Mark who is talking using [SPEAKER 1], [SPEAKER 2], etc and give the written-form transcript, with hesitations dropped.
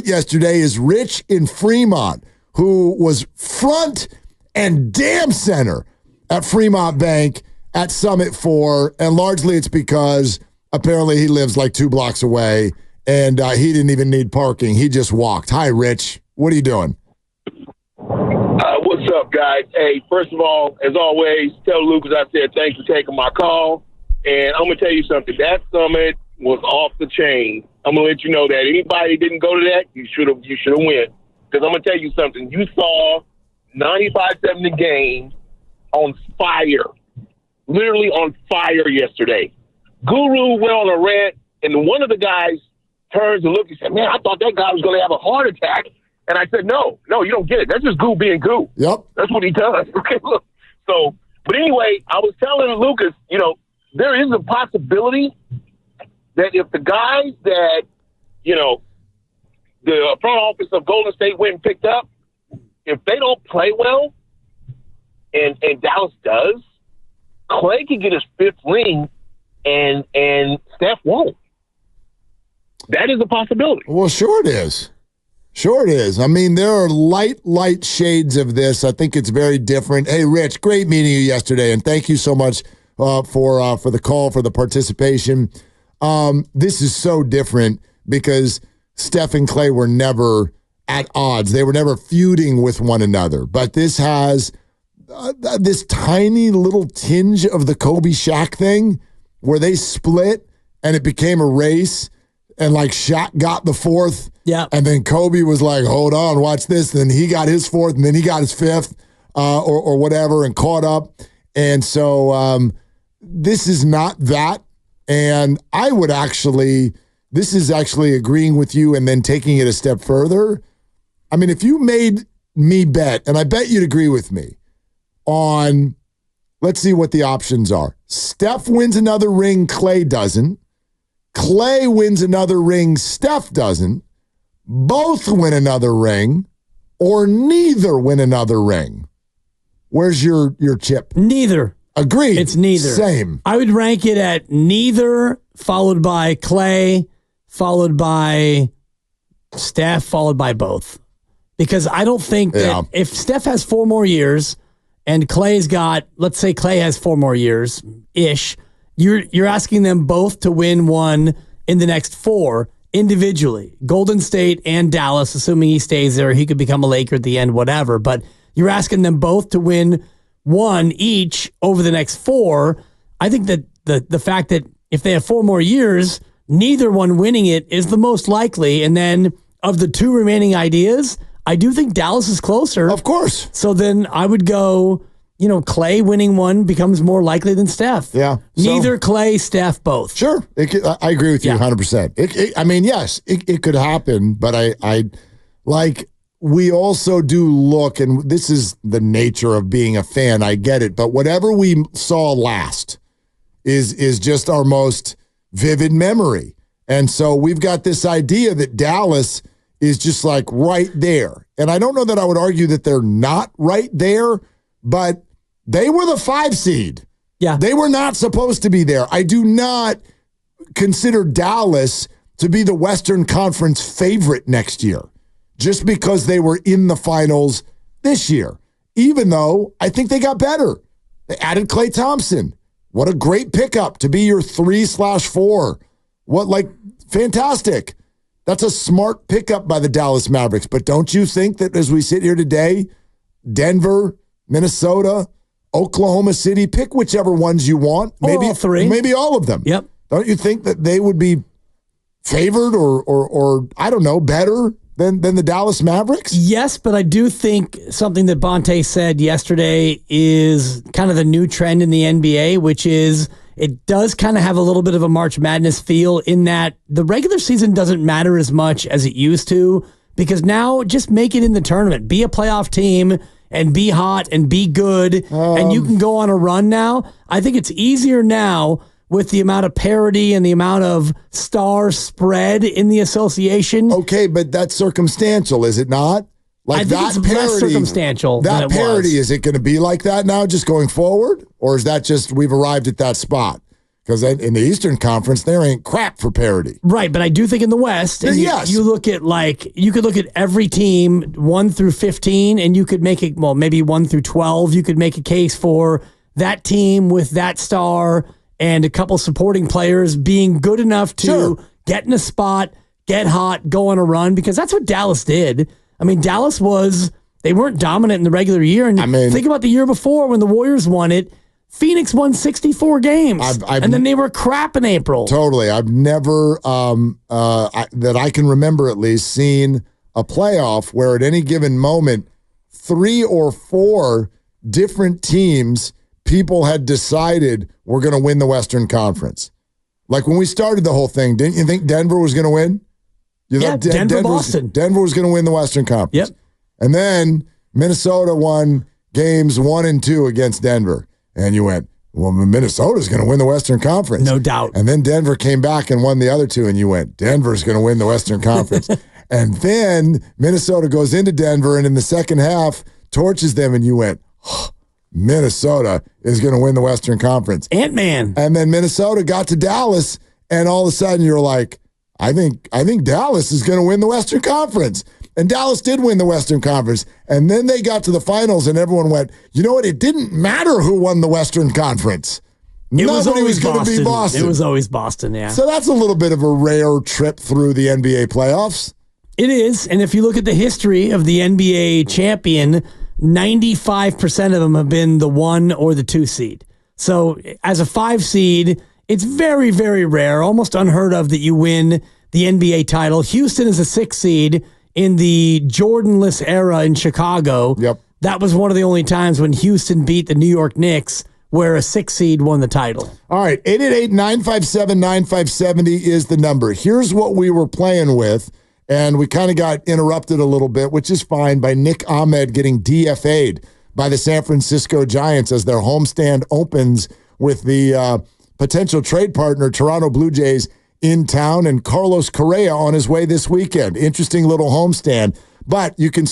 [SPEAKER 1] Yesterday is Rich in Fremont, who was front and damn center at Fremont Bank at Summit 4, and largely it's because apparently he lives like 2 blocks away, and he didn't even need parking. He just walked. Hi, Rich. What are you doing?
[SPEAKER 2] What's up, guys? Hey, first of all, as always, tell Lucas I said thanks for taking my call, and I'm going to tell you something. That Summit was off the chain. I'm going to let you know that. Anybody didn't go to that, you should have went. Because I'm going to tell you something. You saw 95-7 the game on fire. Literally on fire yesterday. Guru went on a rant, and one of the guys turns and looks and said, man, I thought that guy was going to have a heart attack. And I said, no, you don't get it. That's just Goo being Goo.
[SPEAKER 1] Yep.
[SPEAKER 2] That's what he does. Okay, look. So, but anyway, I was telling Lucas, there is a possibility that if the guys that, the front office of Golden State went and picked up, if they don't play well, and Dallas does, Klay can get his 5th ring, and Steph won't. That is a possibility.
[SPEAKER 1] Well, sure it is. Sure it is. I mean, there are light shades of this. I think it's very different. Hey, Rich, great meeting you yesterday, and thank you so much for the call, for the participation. This is so different because Steph and Klay were never at odds. They were never feuding with one another. But this has this tiny little tinge of the Kobe Shaq thing where they split and it became a race and like Shaq got the 4th.
[SPEAKER 3] Yeah.
[SPEAKER 1] And then Kobe was like, hold on, watch this. And then he got his 4th and then he got his 5th or whatever and caught up. And so this is not that. And I would this is actually agreeing with you and then taking it a step further. I mean, if you made me bet, and I bet you'd agree with me, on, let's see what the options are. Steph wins another ring, Klay doesn't. Klay wins another ring, Steph doesn't. Both win another ring, or neither win another ring. Where's your chip?
[SPEAKER 3] Neither.
[SPEAKER 1] Agreed.
[SPEAKER 3] It's neither.
[SPEAKER 1] Same.
[SPEAKER 3] I would rank it at neither, followed by Klay, followed by Steph, followed by both. Because I don't think that if Steph has 4 more years and Klay's got, let's say Klay has 4 more years-ish, you're asking them both to win one in the next 4 individually. Golden State and Dallas, assuming he stays there, he could become a Laker at the end, whatever. But you're asking them both to win one each over the next 4. I think that the fact that if they have 4 more years, neither one winning it is the most likely. And then of the 2 remaining ideas, I do think Dallas is closer.
[SPEAKER 1] Of course.
[SPEAKER 3] So then I would go, Klay winning one becomes more likely than Steph.
[SPEAKER 1] Yeah.
[SPEAKER 3] Neither Klay, Steph, both.
[SPEAKER 1] Sure. I agree with you 100%. I mean, yes, it could happen, but we also do look, and this is the nature of being a fan, I get it, but whatever we saw last is just our most vivid memory. And so we've got this idea that Dallas is just like right there. And I don't know that I would argue that they're not right there, but they were the 5 seed.
[SPEAKER 3] Yeah.
[SPEAKER 1] They were not supposed to be there. I do not consider Dallas to be the Western Conference favorite next year just because they were in the finals this year, even though I think they got better. They added Klay Thompson. What a great pickup to be your 3/4. Fantastic. That's a smart pickup by the Dallas Mavericks. But don't you think that as we sit here today, Denver, Minnesota, Oklahoma City, pick whichever ones you want. Maybe
[SPEAKER 3] all 3.
[SPEAKER 1] Maybe all of them.
[SPEAKER 3] Yep.
[SPEAKER 1] Don't you think that they would be favored or I don't know, better than the Dallas Mavericks?
[SPEAKER 3] Yes, but I do think something that Bonte said yesterday is kind of the new trend in the NBA, which is it does kind of have a little bit of a March Madness feel in that the regular season doesn't matter as much as it used to because now just make it in the tournament. Be a playoff team and be hot and be good, and you can go on a run now. I think it's easier now with the amount of parity and the amount of star spread in the association.
[SPEAKER 1] Okay, but that's circumstantial, is it not?
[SPEAKER 3] I think it's less circumstantial than it
[SPEAKER 1] parity,
[SPEAKER 3] was.
[SPEAKER 1] is it going to be like that now just going forward? Or is that just we've arrived at that spot? Because in the Eastern Conference, there ain't crap for parity.
[SPEAKER 3] Right, but I do think in the West, and
[SPEAKER 1] yes.
[SPEAKER 3] you look at you could look at every team 1 through 15, and you could make it, maybe 1 through 12. You could make a case for that team with that star and a couple supporting players being good enough to get in a spot, get hot, go on a run, because that's what Dallas did. I mean, they weren't dominant in the regular year. And think about the year before when the Warriors won it. Phoenix won 64 games, and then they were crap in April.
[SPEAKER 1] Totally. I've never, that I can remember at least, seen a playoff where at any given moment, 3 or 4 different teams, people had decided we're going to win the Western Conference. Like when we started the whole thing, didn't you think Denver was going to win? You thought
[SPEAKER 3] Denver, Boston.
[SPEAKER 1] Denver was going to win the Western Conference.
[SPEAKER 3] Yep.
[SPEAKER 1] And then Minnesota won games 1 and 2 against Denver. And you went, well, Minnesota's going to win the Western Conference.
[SPEAKER 3] No doubt.
[SPEAKER 1] And then Denver came back and won the other 2, and you went, Denver's going to win the Western Conference. And then Minnesota goes into Denver, and in the second half, torches them, and you went, oh, Minnesota is going to win the Western Conference.
[SPEAKER 3] Ant-Man.
[SPEAKER 1] And then Minnesota got to Dallas, and all of a sudden you're like, I think Dallas is going to win the Western Conference. And Dallas did win the Western Conference. And then they got to the finals, and everyone went, you know what? It didn't matter who won the Western Conference. Nobody was going to be Boston.
[SPEAKER 3] It was always Boston, yeah.
[SPEAKER 1] So that's a little bit of a rare trip through the NBA playoffs.
[SPEAKER 3] It is. And if you look at the history of the NBA champion, 95% of them have been the 1 or the 2 seed. So as a 5 seed, it's very, very rare, almost unheard of that you win the NBA title. Houston is a 6 seed. In the Jordanless era in Chicago, that was one of the only times when Houston beat the New York Knicks where a 6 seed won the title.
[SPEAKER 1] All right, 888-957-9570 is the number. Here's what we were playing with, and we kind of got interrupted a little bit, which is fine, by Nick Ahmed getting DFA'd by the San Francisco Giants as their homestand opens with the potential trade partner, Toronto Blue Jays, in town, and Carlos Correa on his way this weekend. Interesting little homestand. But you can